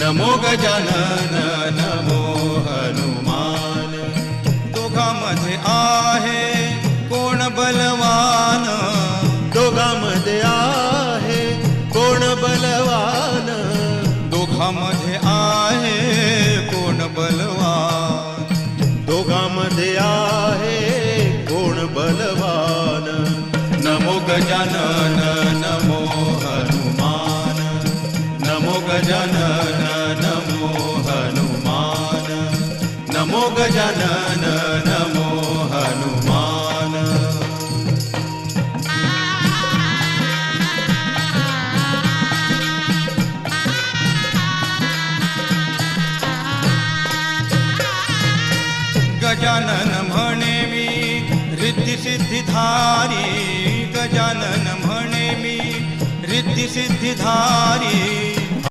नमो गजानन नमो हनुमान। दोघांमध्ये आहे कोण बलवान, दोघांमध्ये आहे कोण बलवान, दोघांमध्ये आहे कोण बलवान, दोघांमध्ये आहे कोण बलवान। नमो गजानन नमो हनुमान, नमो गजानन नमो हनुमान, नमो गजानन नमो हनुमान। गजानन म्हणे मी रिद्धी सिद्धिधारी, गजानन म्हणे मी रिद्धी सिद्धिधारी,